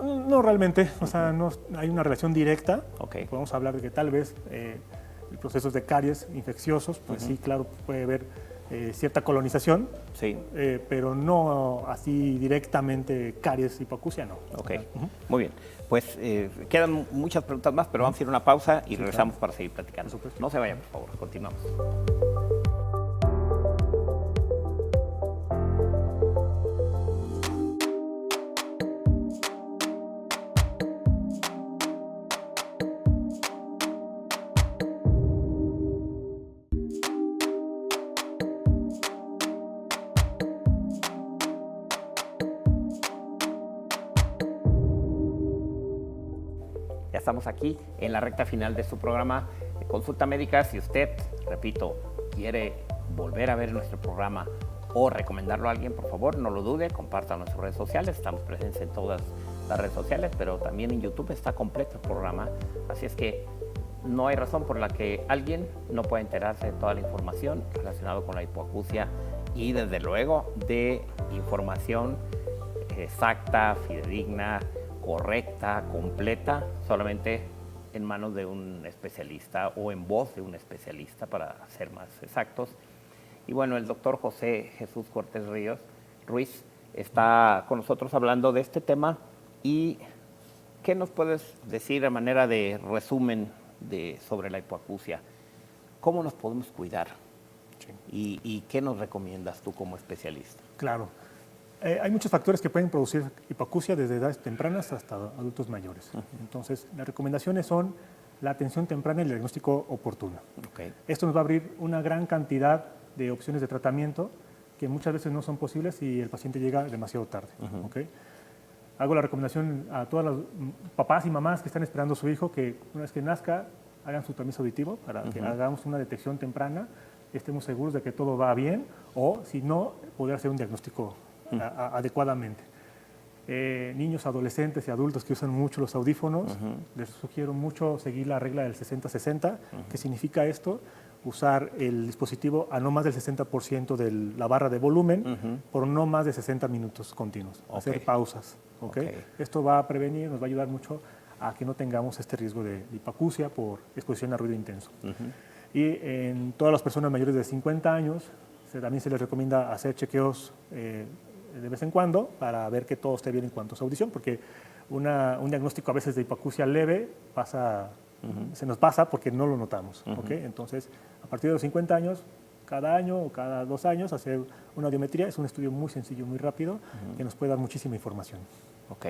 No realmente, o sea, no hay una relación directa. Okay. Podemos hablar de que tal vez procesos de caries infecciosos, pues sí, claro, puede haber cierta colonización, Sí. pero no así directamente caries, hipoacusia, no. Ok, muy bien. Pues quedan muchas preguntas más, pero vamos a ir a una pausa y regresamos para seguir platicando. Por supuesto. No se vayan, por favor, continuamos. Ya estamos aquí en la recta final de su programa Consulta Médica. Si usted, repito, quiere volver a ver nuestro programa o recomendarlo a alguien, por favor, no lo dude, compartan nuestras redes sociales. Estamos presentes en todas las redes sociales, pero también en YouTube está completo el programa. Así es que no hay razón por la que alguien no pueda enterarse de toda la información relacionada con la hipoacusia y, desde luego, de información exacta, fidedigna, correcta, completa, solamente en manos de un especialista o en voz de un especialista, para ser más exactos. Y bueno, el doctor José Jesús Cortés Ruiz está con nosotros hablando de este tema. ¿Y qué nos puedes decir a manera de resumen sobre la hipoacusia? ¿Cómo nos podemos cuidar? Sí. ¿Y qué nos recomiendas tú como especialista? Claro. Hay muchos factores que pueden producir hipoacusia desde edades tempranas hasta adultos mayores. Entonces, las recomendaciones son la atención temprana y el diagnóstico oportuno. Okay. Esto nos va a abrir una gran cantidad de opciones de tratamiento que muchas veces no son posibles si el paciente llega demasiado tarde. ¿Okay? Hago la recomendación a todos los papás y mamás que están esperando a su hijo que una vez que nazca hagan su tamiz auditivo para que hagamos una detección temprana, estemos seguros de que todo va bien, o si no, poder hacer un diagnóstico adecuadamente. Niños, adolescentes y adultos que usan mucho los audífonos, les sugiero mucho seguir la regla del 60-60. ¿Qué significa esto? Usar el dispositivo a no más del 60% de la barra de volumen por no más de 60 minutos continuos. Hacer pausas. ¿Okay? Esto va a prevenir, nos va a ayudar mucho a que no tengamos este riesgo de hipoacusia por exposición a ruido intenso. Y en todas las personas mayores de 50 años, también se les recomienda hacer chequeos de vez en cuando para ver que todo esté bien en cuanto a su audición, porque un diagnóstico a veces de hipoacusia leve se nos pasa porque no lo notamos. ¿Okay? Entonces, a partir de los 50 años, cada año o cada 2 años, hacer una audiometría es un estudio muy sencillo, muy rápido, que nos puede dar muchísima información. Ok,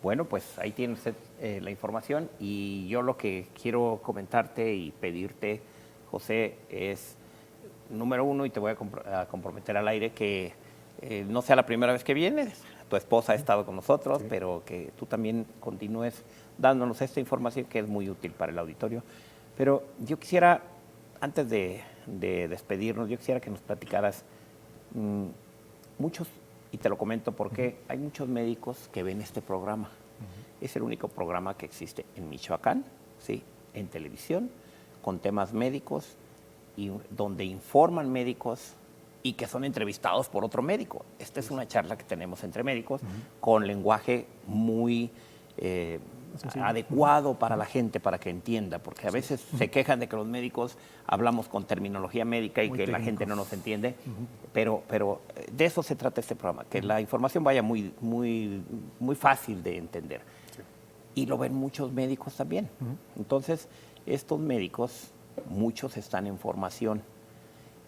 bueno, pues ahí tiene usted la información, y yo lo que quiero comentarte y pedirte, José, es, número uno, y te voy a comprometer al aire, que no sea la primera vez que vienes. Tu esposa ha estado con nosotros, pero que tú también continúes dándonos esta información que es muy útil para el auditorio. Pero yo quisiera, antes de despedirnos, yo quisiera que nos platicaras muchos, y te lo comento porque hay muchos médicos que ven este programa, Es el único programa que existe en Michoacán, ¿sí? En televisión, con temas médicos, y donde informan médicos y que son entrevistados por otro médico. Esta es una charla que tenemos entre médicos con lenguaje muy adecuado para la gente, para que entienda, porque a veces se quejan de que los médicos hablamos con terminología médica y muy que técnicos. La gente no nos entiende, pero de eso se trata este programa, que la información vaya muy fácil de entender. Sí. Y lo ven muchos médicos también. Entonces, estos médicos, muchos están en formación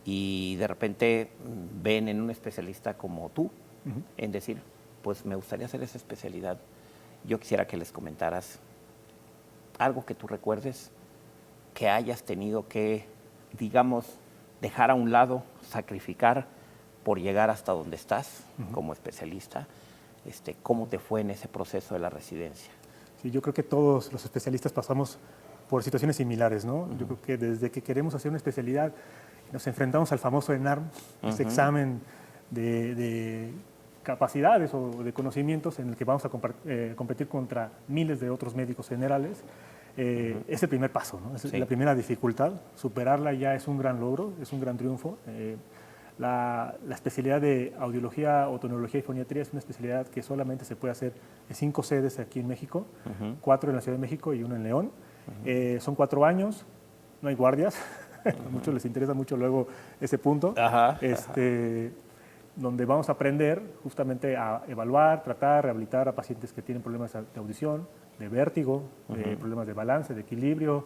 y de repente ven en un especialista como tú, en decir, pues me gustaría hacer esa especialidad. Yo quisiera que les comentaras algo que tú recuerdes, que hayas tenido que, digamos, dejar a un lado, sacrificar por llegar hasta donde estás como especialista. ¿Cómo te fue en ese proceso de la residencia? Sí, yo creo que todos los especialistas pasamos por situaciones similares, ¿no? Yo creo que desde que queremos hacer una especialidad nos enfrentamos al famoso ENARM, ese examen de capacidades o de conocimientos en el que vamos a competir contra miles de otros médicos generales. Es el primer paso, ¿no? Es la primera dificultad. Superarla ya es un gran logro, es un gran triunfo. La especialidad de audiología, otonología y foniatría es una especialidad que solamente se puede hacer en 5 sedes aquí en México, 4 en la Ciudad de México y 1 en León. Son 4 años, no hay guardias. A muchos les interesa mucho luego ese punto. Donde vamos a aprender justamente a evaluar, tratar, rehabilitar a pacientes que tienen problemas de audición, de vértigo, de problemas de balance, de equilibrio,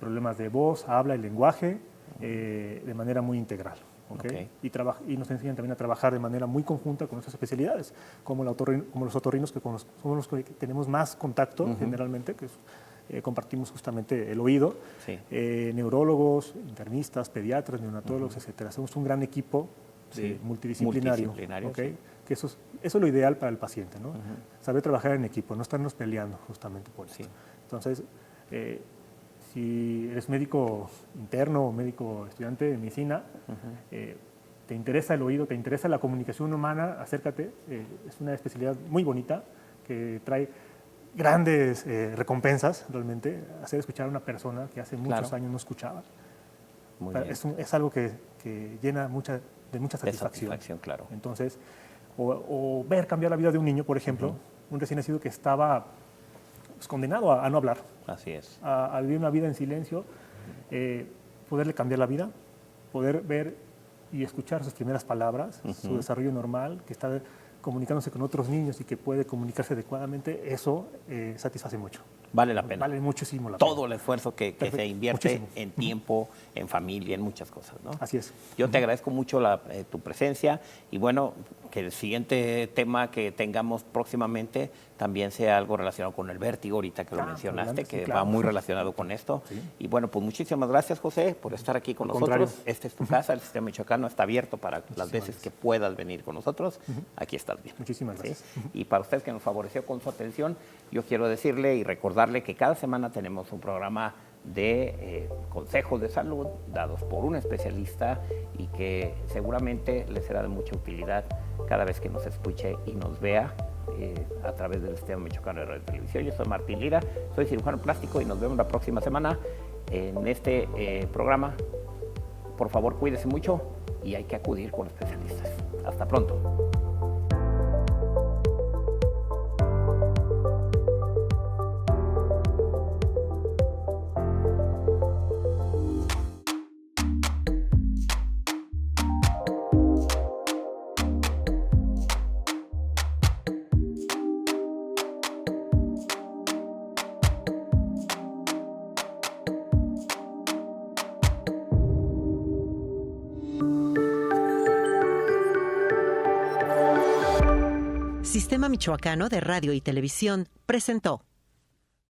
problemas de voz, habla y lenguaje, de manera muy integral. ¿Okay? Y nos enseñan también a trabajar de manera muy conjunta con otras especialidades, como los otorrinos, que somos los que tenemos más contacto generalmente, que compartimos justamente el oído, neurólogos, internistas, pediatras, neonatólogos, etcétera. Somos un gran equipo multidisciplinario, ¿okay? Que eso es lo ideal para el paciente, ¿no? Saber trabajar en equipo, no estarnos peleando justamente por eso. Entonces, si eres médico interno o médico estudiante de medicina, te interesa el oído, te interesa la comunicación humana, acércate. Es una especialidad muy bonita que trae grandes recompensas, realmente. Hacer escuchar a una persona que hace muchos años no escuchaba. Es algo que llena de mucha satisfacción. Claro. Entonces, o ver cambiar la vida de un niño, por ejemplo, un recién nacido que estaba condenado a no hablar. Así es. A vivir una vida en silencio, poderle cambiar la vida, poder ver y escuchar sus primeras palabras, su desarrollo normal, que está comunicándose con otros niños y que puede comunicarse adecuadamente, eso satisface mucho. Vale la pena. Vale muchísimo la pena. Todo el esfuerzo que se invierte en tiempo, en familia, en muchas cosas, ¿no? Así es. Yo te agradezco mucho tu presencia y bueno, que el siguiente tema que tengamos próximamente también sea algo relacionado con el vértigo, ahorita que lo mencionaste, que va muy relacionado con esto. Y bueno, pues muchísimas gracias, José, por estar aquí con nosotros. Esta es tu casa, el Sistema Michoacano está abierto para las veces que puedas venir con nosotros. Aquí estás bien. Muchísimas gracias. Y para usted que nos favoreció con su atención, yo quiero decirle y recordarle que cada semana tenemos un programa de consejos de salud dados por un especialista y que seguramente le será de mucha utilidad cada vez que nos escuche y nos vea a través del Sistema Michoacano de Radio y Televisión. Yo soy Martín Lira, soy cirujano plástico y nos vemos la próxima semana en este programa. Por favor, cuídese mucho y hay que acudir con especialistas. Hasta pronto. Sistema Michoacano de Radio y Televisión presentó